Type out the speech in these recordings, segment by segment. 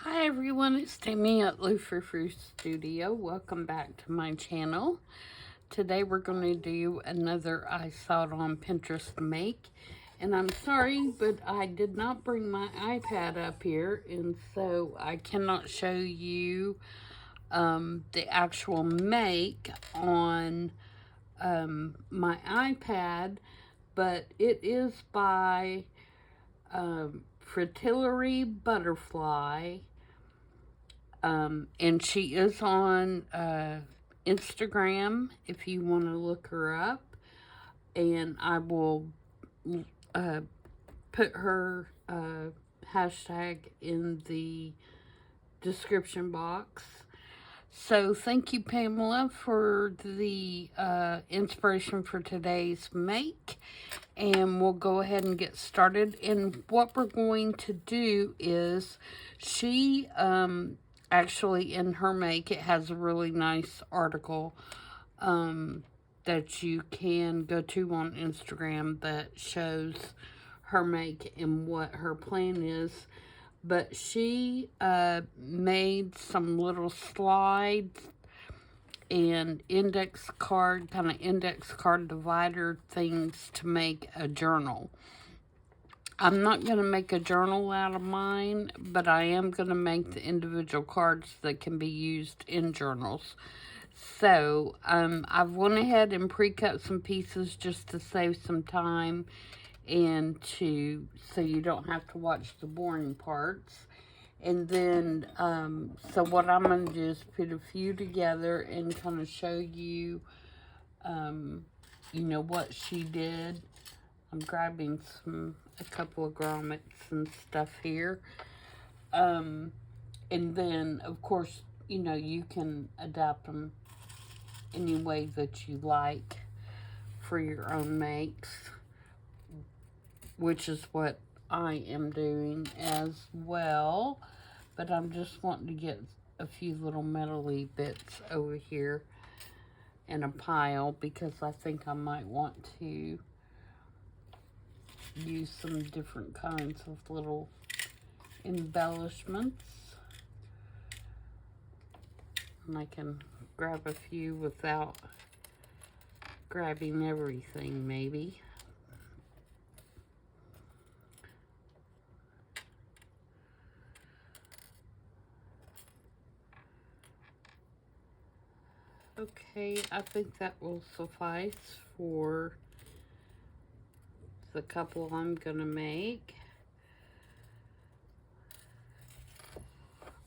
Hi everyone, it's Tammy at Frou-frou Studio. Welcome back to my channel. Today we're going to do another I saw it on Pinterest make. And I'm sorry, but I did not bring my iPad up here, and so I cannot show you the actual make on my iPad, but it is by Frou-frou and she is on Instagram if you want to look her up. And I will put her hashtag in the description box. So thank you, Pamela, for the inspiration for today's make. And we'll go ahead and get started. And what we're going to do is she actually, in her make, it has a really nice article that you can go to on Instagram that shows her make and what her plan is. But she made some little slides and index card divider things to make a journal. I'm not going to make a journal out of mine, but I am going to make the individual cards that can be used in journals. So, I've went ahead and pre-cut some pieces just to save some time and so you don't have to watch the boring parts. And then, so what I'm going to do is put a few together and kind of show you, what she did. I'm grabbing a couple of grommets and stuff here. And then, of course, you can adapt them any way that you like for your own makes, which is what I am doing as well. But I'm just wanting to get a few little metally bits over here in a pile because I think I might want to use some different kinds of little embellishments. And I can grab a few without grabbing everything, maybe. Okay, I think that will suffice for the couple I'm gonna make.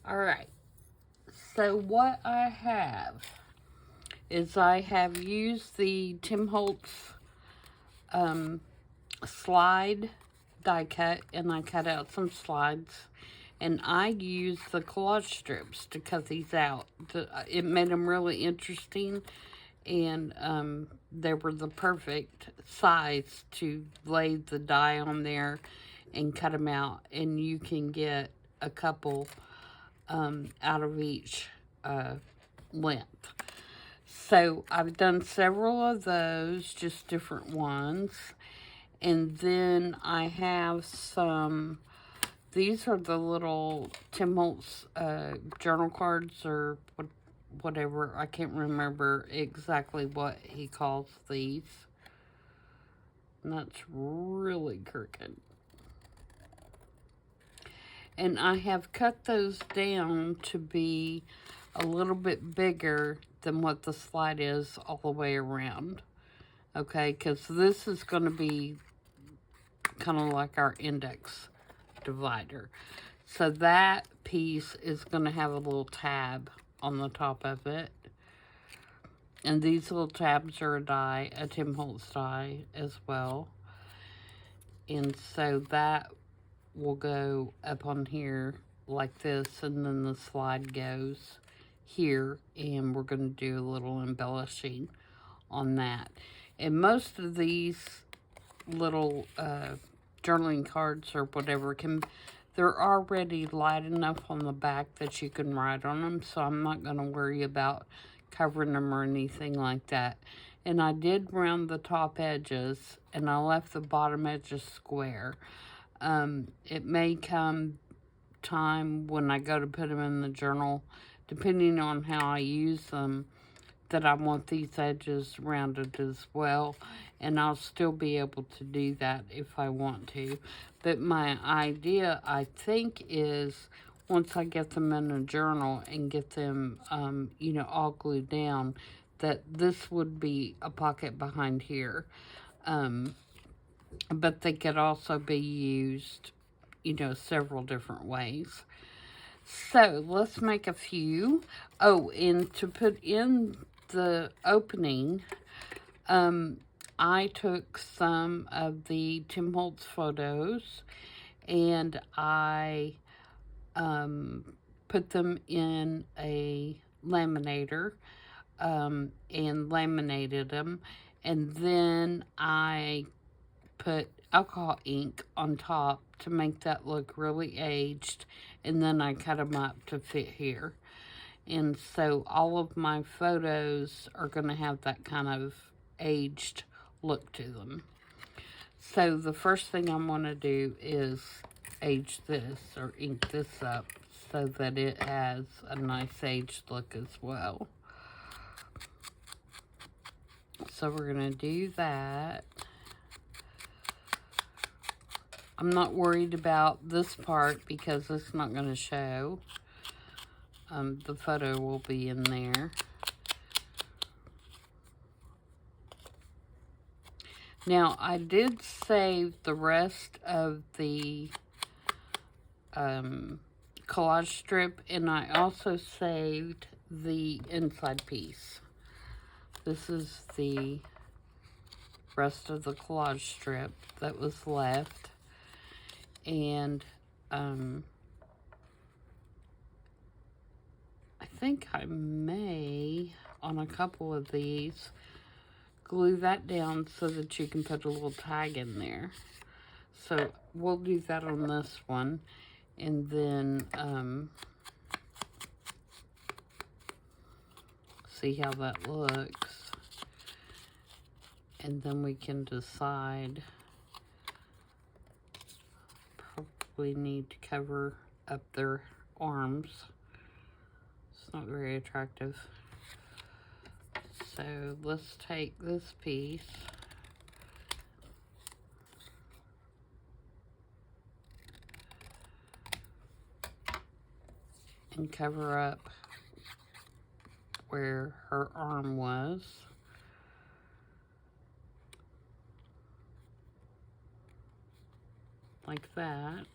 Alright, so what I have is I have used the Tim Holtz slide die cut, and I cut out some slides. And I used the collage strips to cut these out. It made them really interesting, and they were the perfect size to lay the die on there and cut them out. And you can get a couple out of each length. So I've done several of those, just different ones. And then I have some... These are the little Tim Holtz journal cards or whatever. I can't remember exactly what he calls these. And that's really crooked. And I have cut those down to be a little bit bigger than what the slide is all the way around. Okay, because this is going to be kind of like our index divider. So that piece is going to have a little tab on the top of it. And these little tabs are a Tim Holtz die as well. And so that will go up on here like this, and then the slide goes here, and we're going to do a little embellishing on that. And most of these little journaling cards or whatever they're already light enough on the back that you can write on them, so I'm not going to worry about covering them or anything like that. And I did round the top edges, and I left the bottom edges square. It may come time when I go to put them in the journal, depending on how I use them, that I want these edges rounded as well. And I'll still be able to do that if I want to. But my idea, I think, is once I get them in a journal and get them, you know, all glued down, that this would be a pocket behind here. But they could also be used, you know, several different ways. So let's make a few. Oh, and to put in the opening, I took some of the Tim Holtz photos and I put them in a laminator and laminated them, and then I put alcohol ink on top to make that look really aged, and then I cut them up to fit here. And so all of my photos are going to have that kind of aged look to them. So the first thing I'm going to do is age this, or ink this up, so that it has a nice aged look as well. So we're going to do that. I'm not worried about this part because it's not going to show. The photo will be in there. Now, I did save the rest of the collage strip, and I also saved the inside piece. This is the rest of the collage strip that was left. And I think I may, on a couple of these, glue that down so that you can put a little tag in there. So we'll do that on this one, and then see how that looks, and then we can decide. Probably need to cover up their arms. It's not very attractive. So let's take this piece and cover up where her arm was. Like that.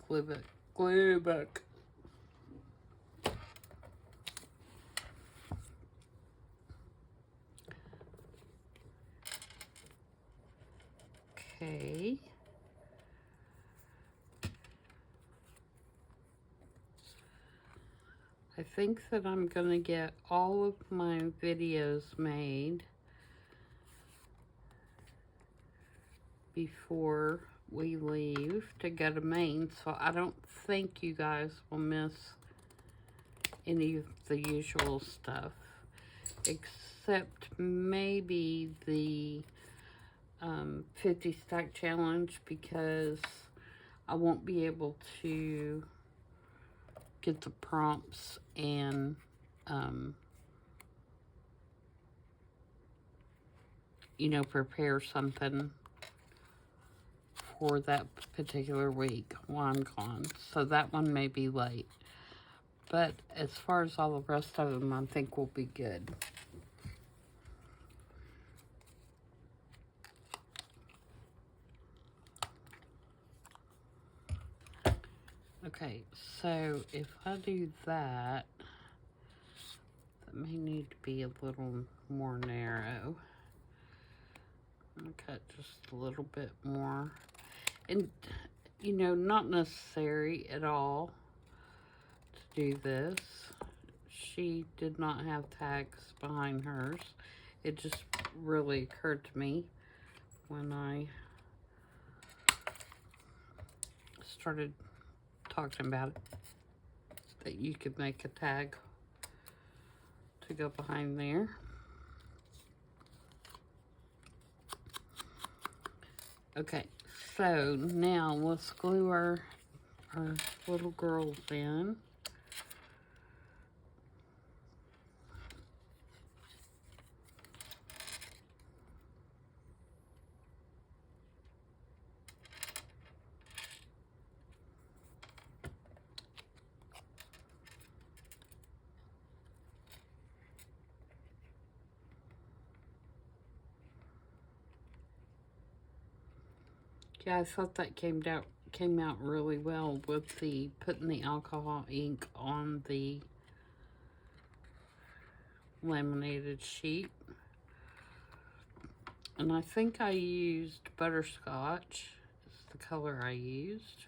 Glue book. Glue book. Okay. I think that I'm going to get all of my videos made before we leave to go to Maine, so I don't think you guys will miss any of the usual stuff, except maybe the 50 stack challenge, because I won't be able to get the prompts and you know, prepare something for that particular week while I'm gone. So that one may be late. But as far as all the rest of them, I think will be good. Okay, so if I do that, that may need to be a little more narrow. I'm gonna cut just a little bit more. And, you know, not necessary at all to do this. She did not have tags behind hers. It just really occurred to me when I started talking about it, that you could make a tag to go behind there. Okay, So now let's glue our little girls in. Yeah, I thought that came out really well with the putting the alcohol ink on the laminated sheet. And I think I used butterscotch. It's the color I used.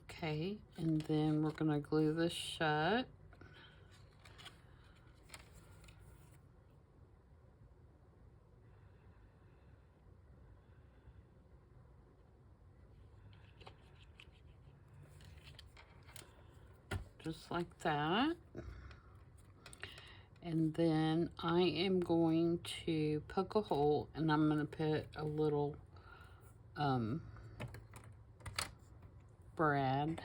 Okay, and then we're gonna glue this shut. Just like that. And then I am going to poke a hole, and I'm going to put a little brad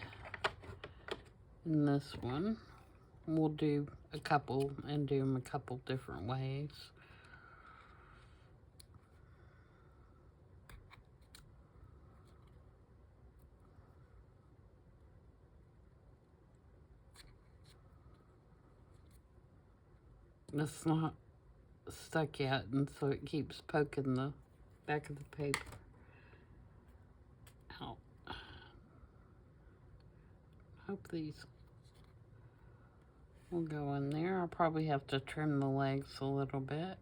in this one. We'll do a couple and do them a couple different ways. It's not stuck yet, and so it keeps poking the back of the paper out. Hope these will go in there. I'll probably have to trim the legs a little bit.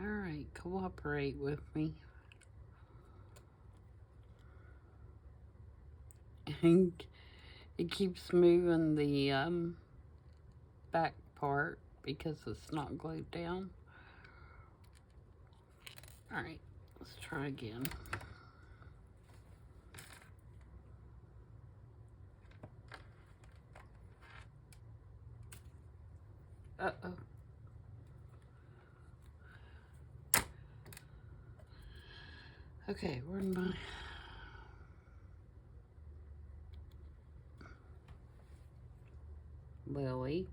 All right, cooperate with me. And it keeps moving the back part because it's not glued down. All right, let's try again. Uh-oh. Okay, where'd my... Lily.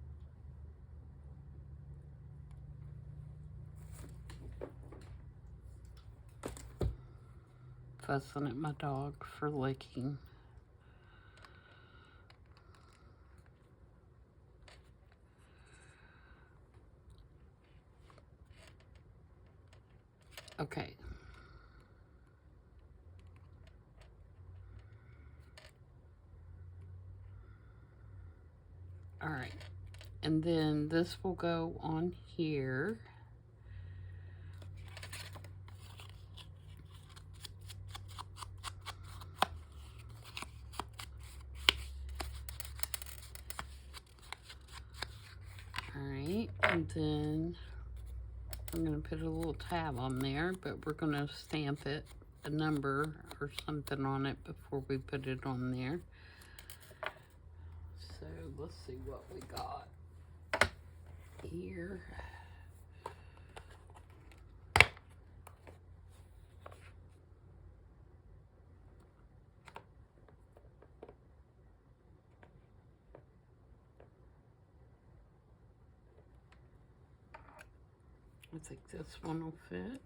Fussing at my dog for licking. Okay. All right. And then this will go on here. All right. And then I'm going to put a little tab on there, but we're going to stamp it, a number or something on it before we put it on there. So let's see what we got here. I think this one will fit.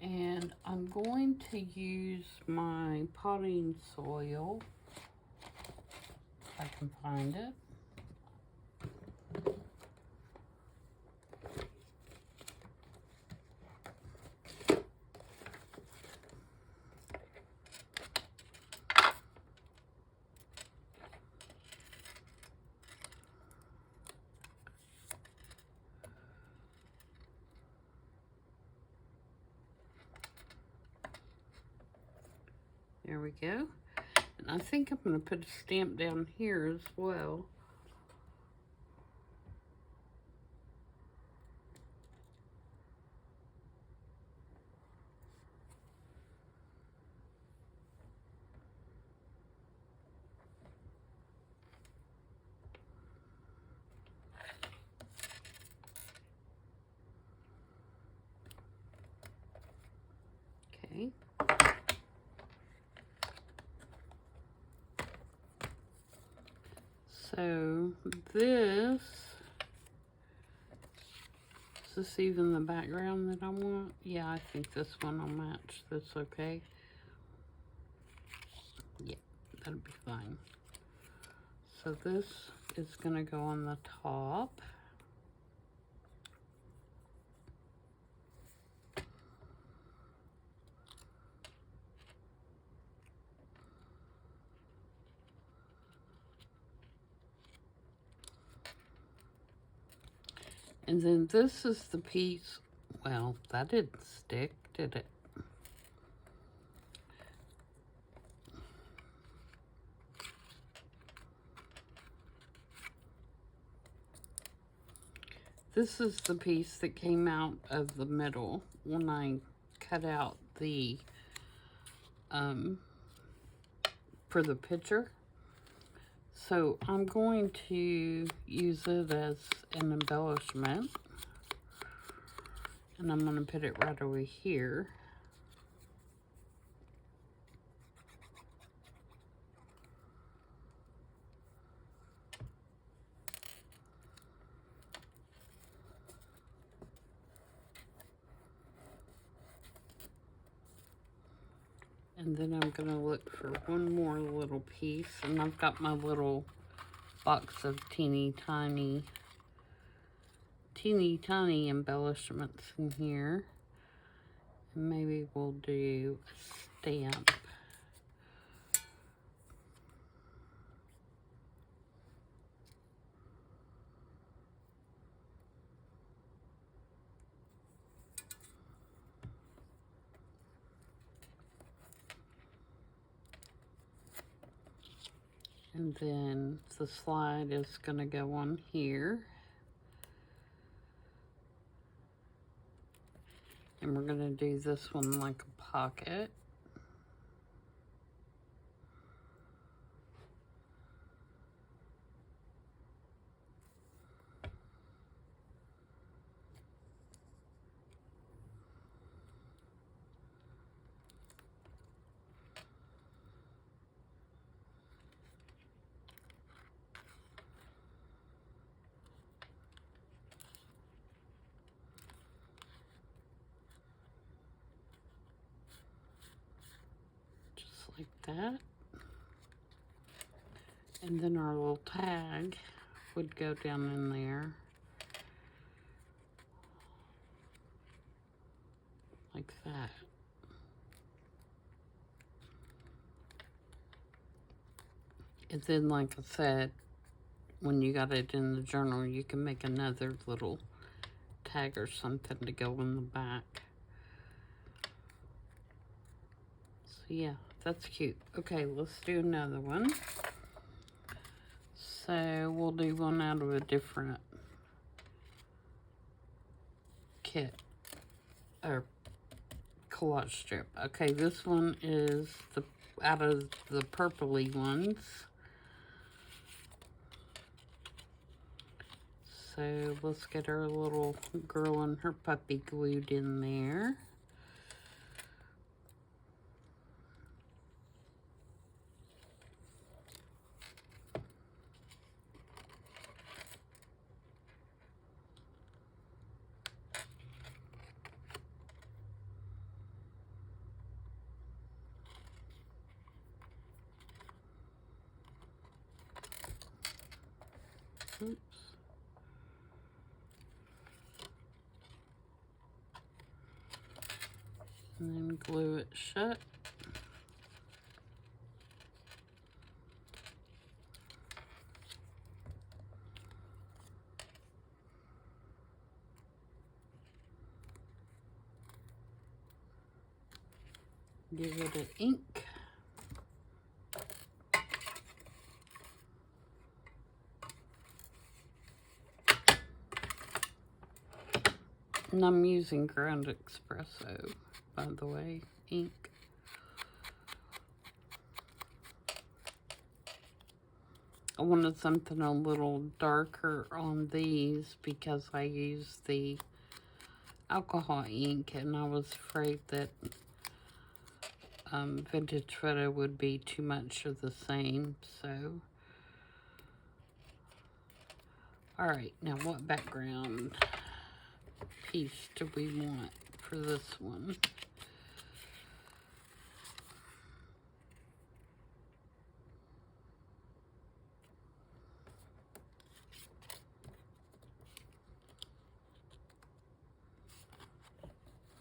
And I'm going to use my potting soil, if I can find it. There we go. And I think I'm going to put a stamp down here as well. Okay. So this, is this even the background that I want? Yeah, I think this one will match this, okay? Yeah, that'll be fine. So this is gonna go on the top. And then this is the piece, well, that didn't stick, did it? This is the piece that came out of the middle when I cut out the, for the picture. So I'm going to use it as an embellishment. And I'm going to put it right over here. And then I'm going to look for one more little piece. And I've got my little box of teeny tiny embellishments in here. And maybe we'll do a stamp. And then the slide is going to go on here. And we're going to do this one like a pocket. Like that. And then our little tag would go down in there. Like that. And then, like I said, when you got it in the journal, you can make another little tag or something to go in the back. So yeah, that's cute. Okay, let's do another one. So we'll do one out of a different kit or collage strip. Okay, this one is the out of the purpley ones. So let's get our little girl and her puppy glued in there. Oops. And then glue it shut. Give it an ink. And I'm using ground espresso, by the way, ink. I wanted something a little darker on these because I used the alcohol ink, and I was afraid that vintage photo would be too much of the same. So, all right, now what background piece do we want for this one?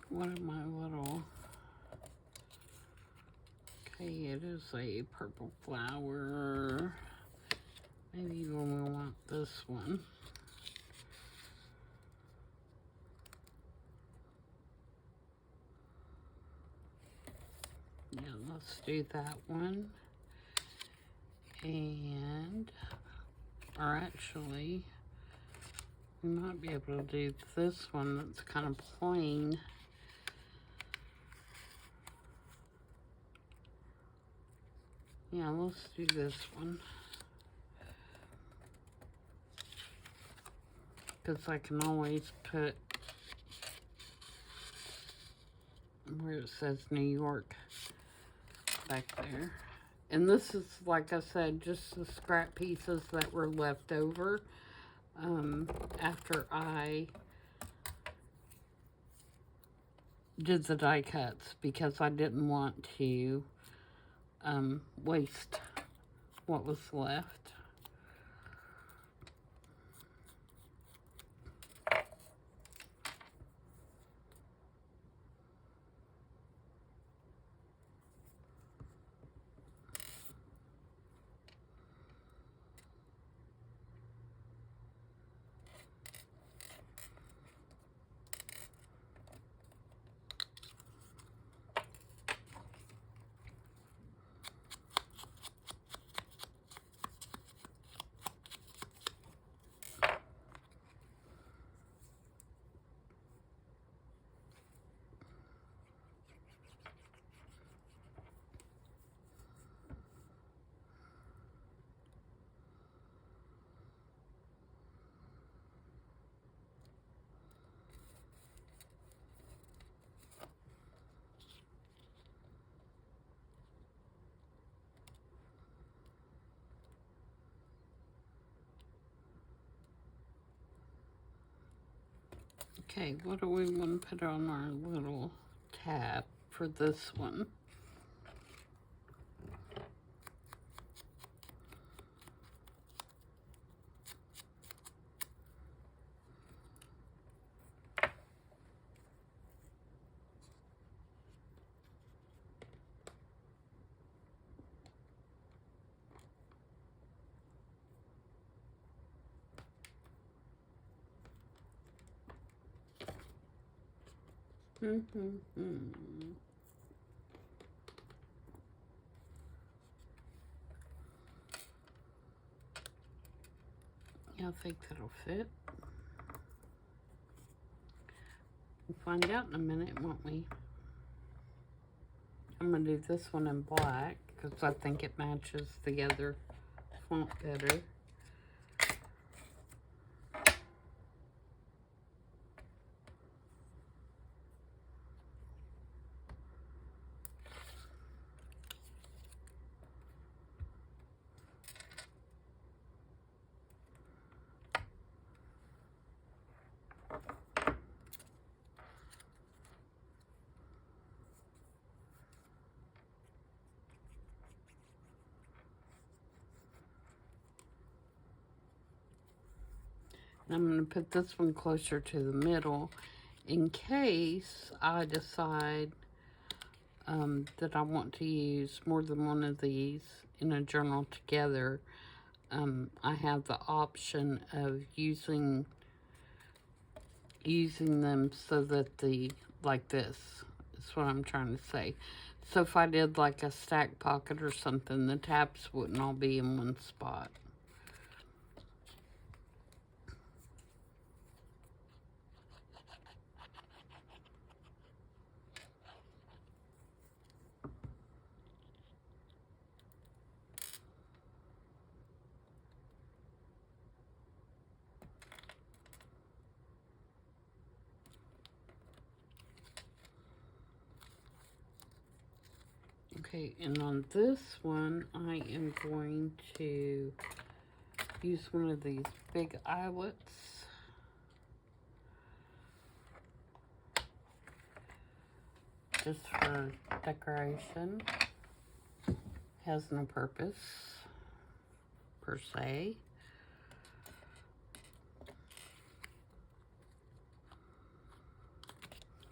What am I little? Okay, it is a purple flower. Maybe we want this one. Yeah, let's do that one. And, or actually, we might be able to do this one that's kind of plain. Yeah, let's do this one. Because I can always put where it says New York back there. And this is, like I said, just the scrap pieces that were left over after I did the die cuts, because I didn't want to waste what was left. Okay, what do we want to put on our little tab for this one? Yeah, I think that'll fit. We'll find out in a minute, won't we? I'm going to do this one in black because I think it matches the other font better. I'm going to put this one closer to the middle in case I decide that I want to use more than one of these in a journal together. I have the option of using them so that like this is what I'm trying to say. So if I did like a stack pocket or something, the tabs wouldn't all be in one spot. Okay, and on this one, I am going to use one of these big eyelets. Just for decoration. Has no purpose, per se.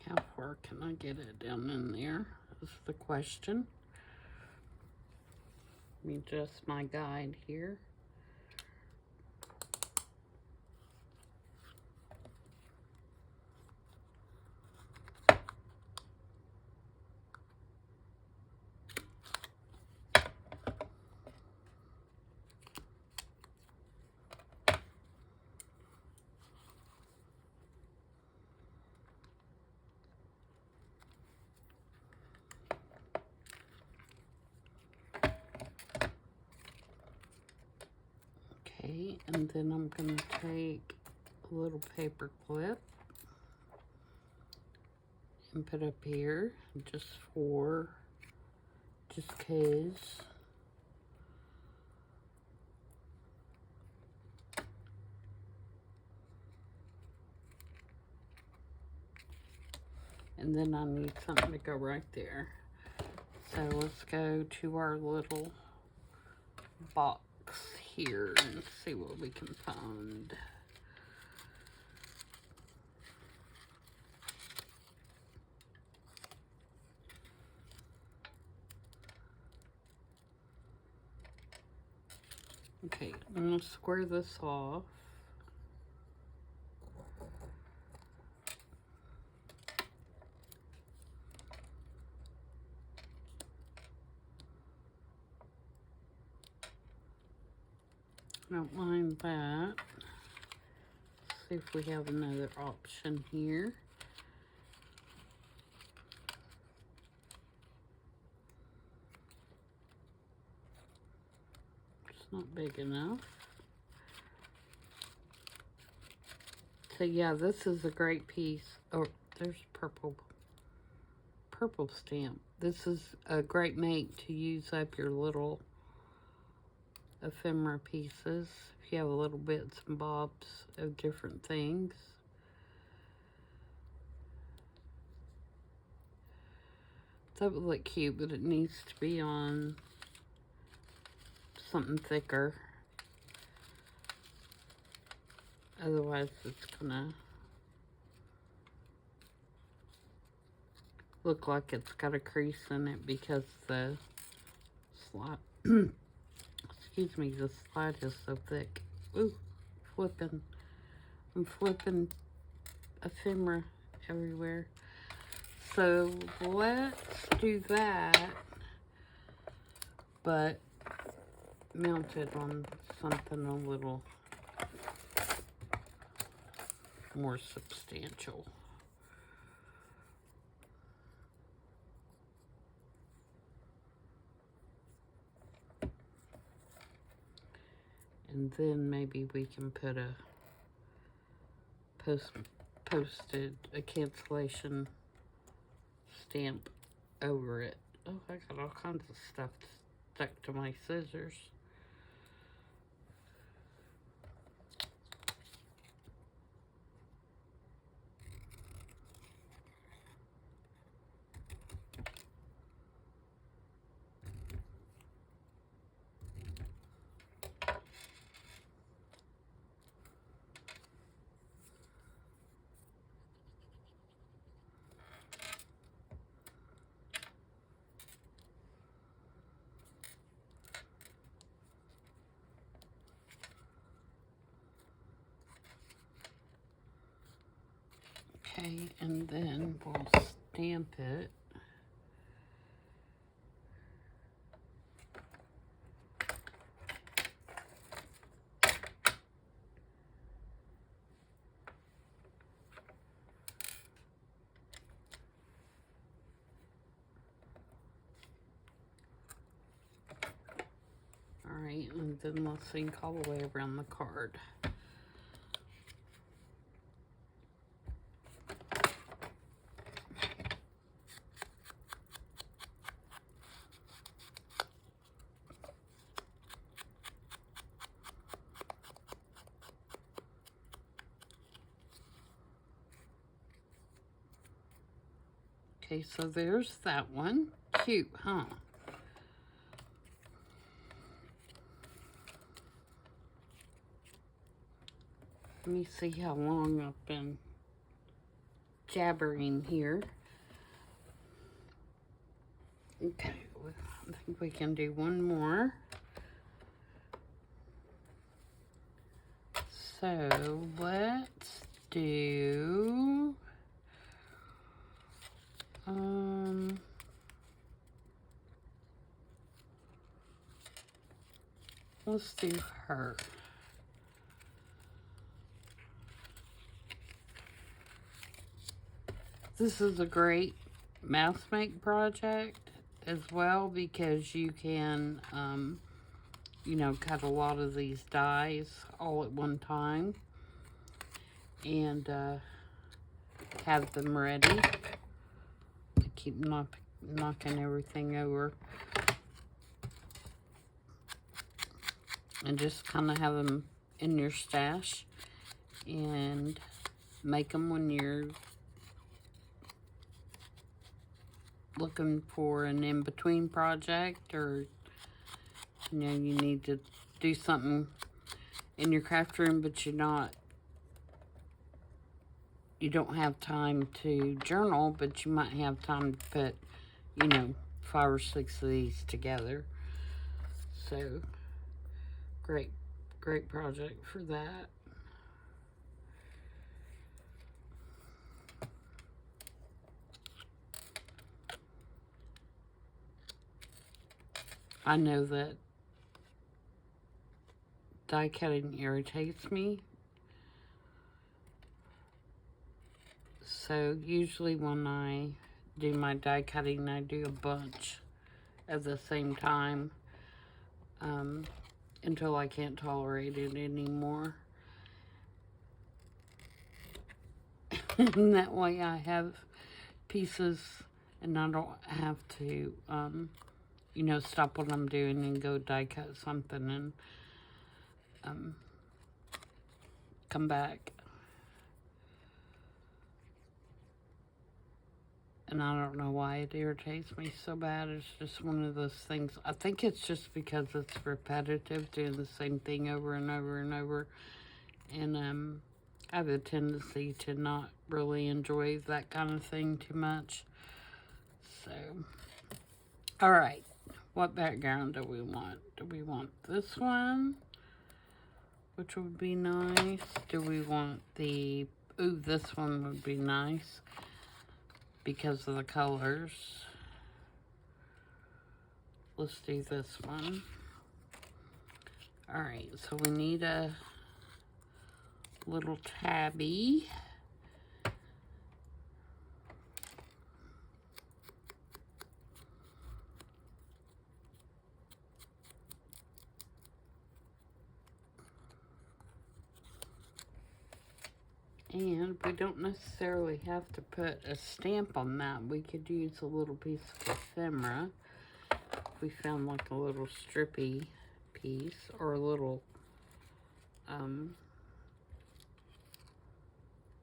How far can I get it down in there is the question. Let me adjust my guide here. Okay, and then I'm going to take a little paper clip and put up here just cause. And then I need something to go right there. So let's go to our little box here and see what we can find. Okay, I'm going to square this off. Don't mind that. Let's see if we have another option here. It's not big enough. So yeah, this is a great piece. Oh, there's purple stamp. This is a great mate to use up your little ephemera pieces. If you have little bits and bobs of different things. That would look cute, but it needs to be on something thicker. Otherwise, it's gonna look like it's got a crease in it because the slide, excuse me, the slide is so thick. Ooh, I'm flipping ephemera everywhere. So let's do that, but mount it on something a little more substantial. And then maybe we can put a posted a cancellation stamp over it. Oh, I got all kinds of stuff stuck to my scissors. Okay, and then we'll stamp it. Alright, and then let's ink all the way around the card. Okay, so there's that one. Cute, huh? Let me see how long I've been jabbering here. Okay, I think we can do one more. So let's do let's do her. This is a great mouse make project as well, because you can you know, cut a lot of these dies all at one time and have them ready. I keep knocking everything over. And just kind of have them in your stash and make them when you're looking for an in-between project, or you know, you need to do something in your craft room, but you don't have time to journal, but you might have time to put, you know, 5 or 6 of these together. So great project for that. I know that die cutting irritates me. So usually when I do my die cutting, I do a bunch at the same time until I can't tolerate it anymore. And that way I have pieces and I don't have to, you know, stop what I'm doing and go die cut something and come back. And I don't know why it irritates me so bad. It's just one of those things. I think it's just because it's repetitive, doing the same thing over and over and over. And I have a tendency to not really enjoy that kind of thing too much. So, all right. What background do we want? Do we want this one, which would be nice? Do we want the... Ooh, this one would be nice because of the colors. Let's do this one. All right, so we need a little tabby. And we don't necessarily have to put a stamp on that. We could use a little piece of ephemera. We found like a little strippy piece, or a little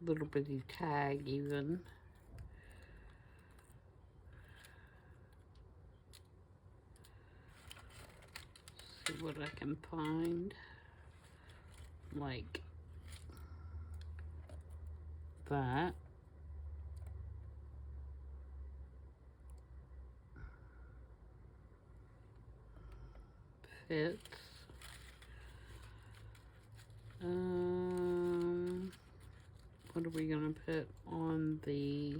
little bitty tag even. See what I can find. Like that. Fits. What are we gonna put on the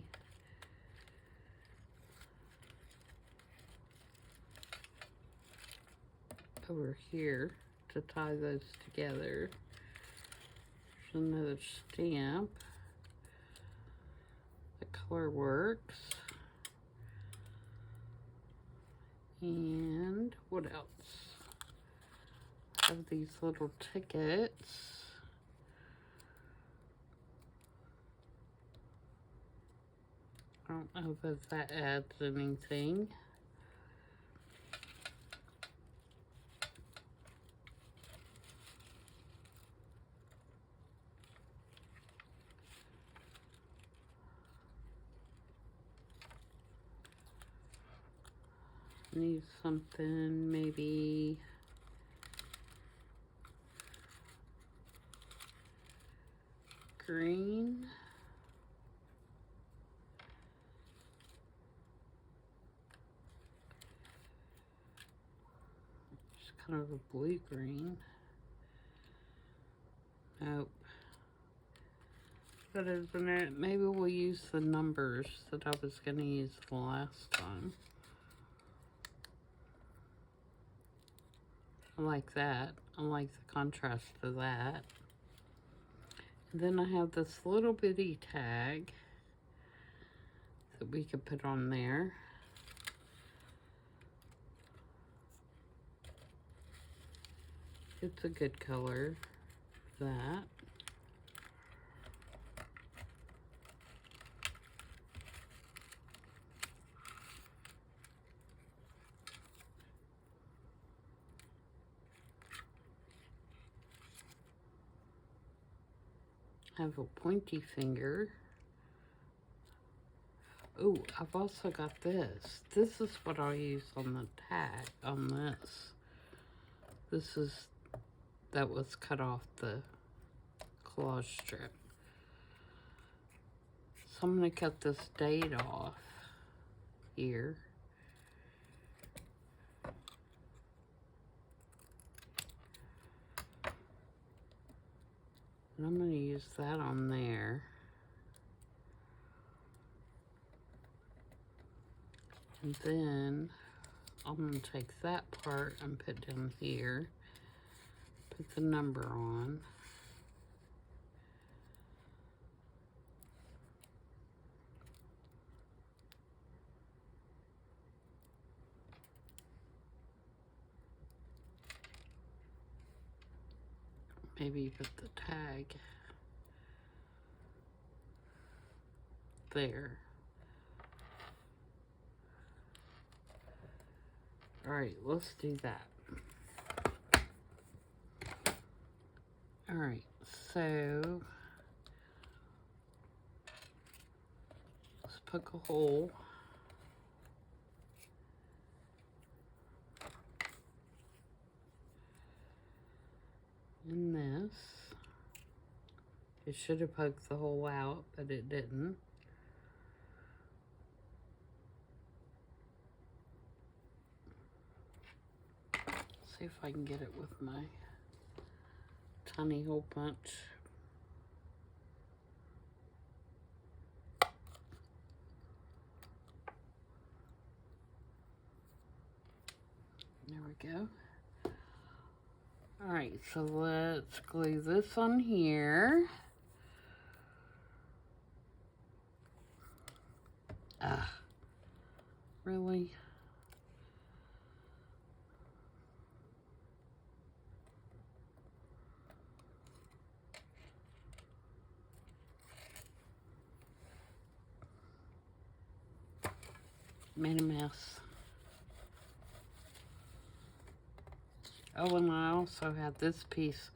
over here to tie those together? There's another stamp. The color works. And what else? I have these little tickets. I don't know if that adds anything. Need something maybe green. Just kind of a blue-green. Nope. That isn't it. Maybe we'll use the numbers that I was going to use the last time. I like that. I like the contrast of that. And then I have this little bitty tag that we could put on there. It's a good color. That. Have a pointy finger. Oh, I've also got this. This is what I'll use on the tag, on this. This is, that was cut off the collage strip. So I'm going to cut this date off here. And I'm going to use that on there. And then I'm going to take that part and put down here. Put the number on. Maybe put the tag there. All right, let's do that. All right, so let's poke a hole. In this. It should have poked the hole out, but it didn't. See if I can get it with my tiny hole punch. There we go. All right, so let's glue this on here. Really? Made a mess. Oh, and I also have this piece.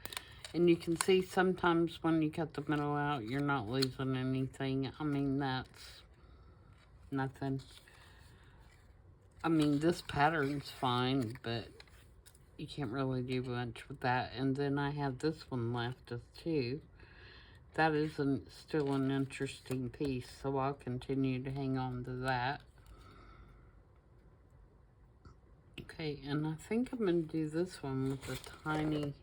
And you can see sometimes when you cut the middle out, you're not losing anything. I mean, that's nothing. I mean, this pattern's fine, but you can't really do much with that. And then I have this one left too. That is still an interesting piece, so I'll continue to hang on to that. Okay, and I think I'm going to do this one with a tiny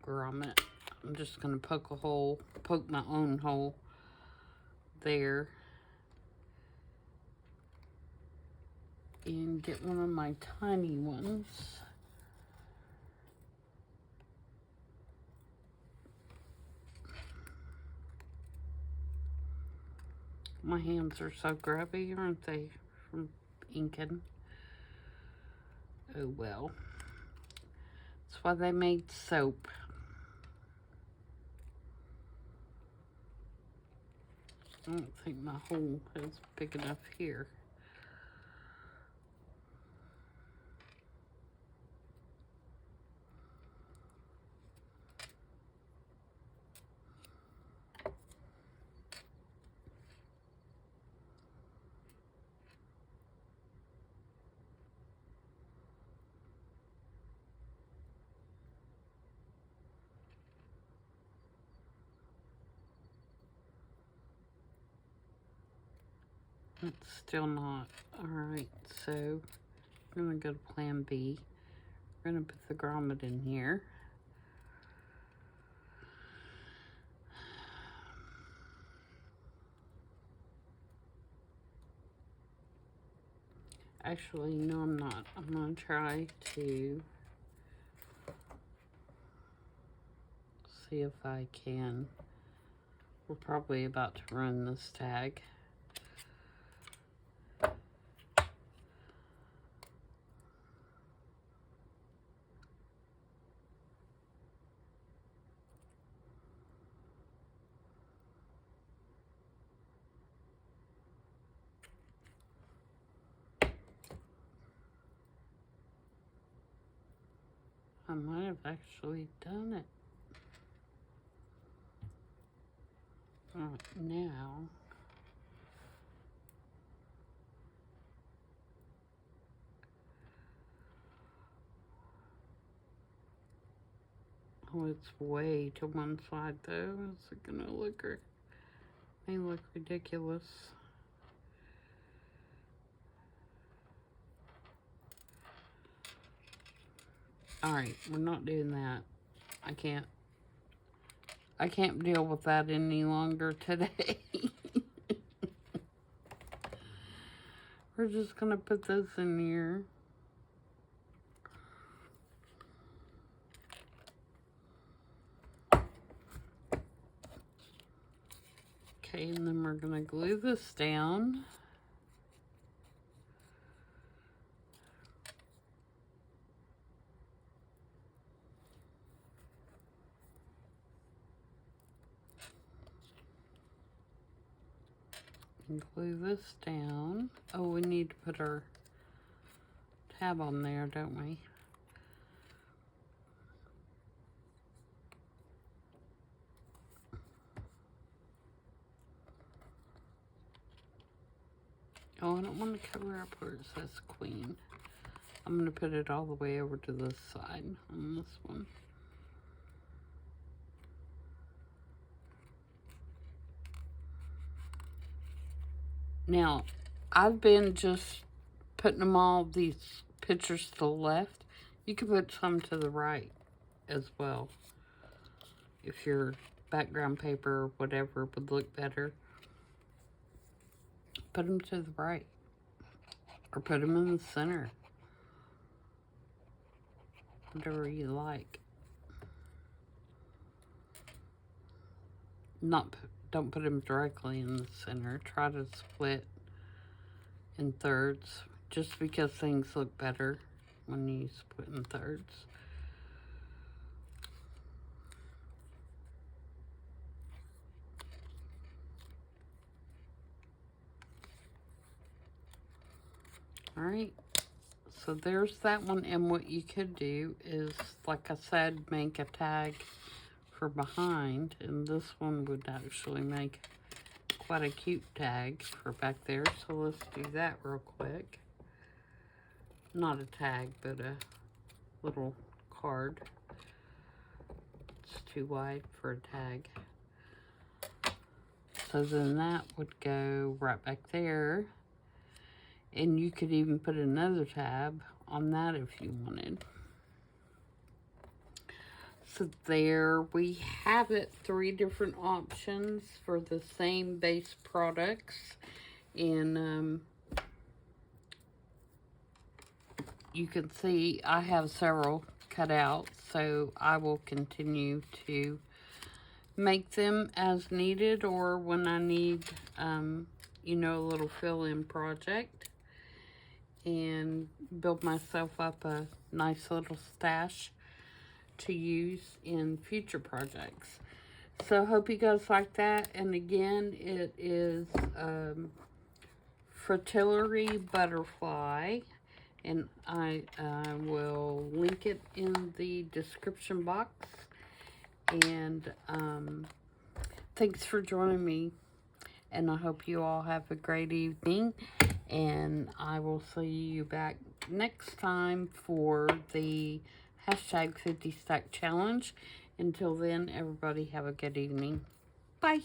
grommet. I'm just going to poke my own hole there. And get one of my tiny ones. My hands are so grubby, aren't they, from inking? Oh well. That's why they made soap. I don't think my hole is big enough here. It's still not. Alright, so we're going to go to plan B. We're going to put the grommet in here. Actually, no, I'm not. I'm going to try to see if I can. We're probably about to run this tag. I might have actually done it. Alright, now oh, it's way to one side though. Is it gonna look may look ridiculous? Alright, we're not doing that. I can't deal with that any longer today. We're just gonna put this in here. Okay, and then we're gonna glue this down. And glue this down. Oh, we need to put our tab on there, don't we? Oh, I don't want to cover up where it says Queen. I'm going to put it all the way over to this side on this one. Now, I've been just putting them all, these pictures to the left. You can put some to the right as well. If your background paper or whatever would look better. Put them to the right. Or put them in the center. Whatever you like. Don't put them directly in the center. Try to split in thirds, just because things look better when you split in thirds. Alright, so there's that one, and what you could do is, like I said, make a tag for behind, and this one would actually make quite a cute tag for back there. So let's do that real quick. Not a tag, but a little card. It's too wide for a tag. So then that would go right back there. And you could even put another tab on that if you wanted. So there we have it. 3 different options for the same base products. And you can see I have several cut out. So I will continue to make them as needed, or when I need, you know, a little fill-in project. And build myself up a nice little stash to use in future projects. So hope you guys like that. And again, it is Frou-frou and I will link it in the description box. And thanks for joining me, and I hope you all have a great evening. And I will see you back next time for the #50 Stack Challenge. Until then, everybody have a good evening. Bye.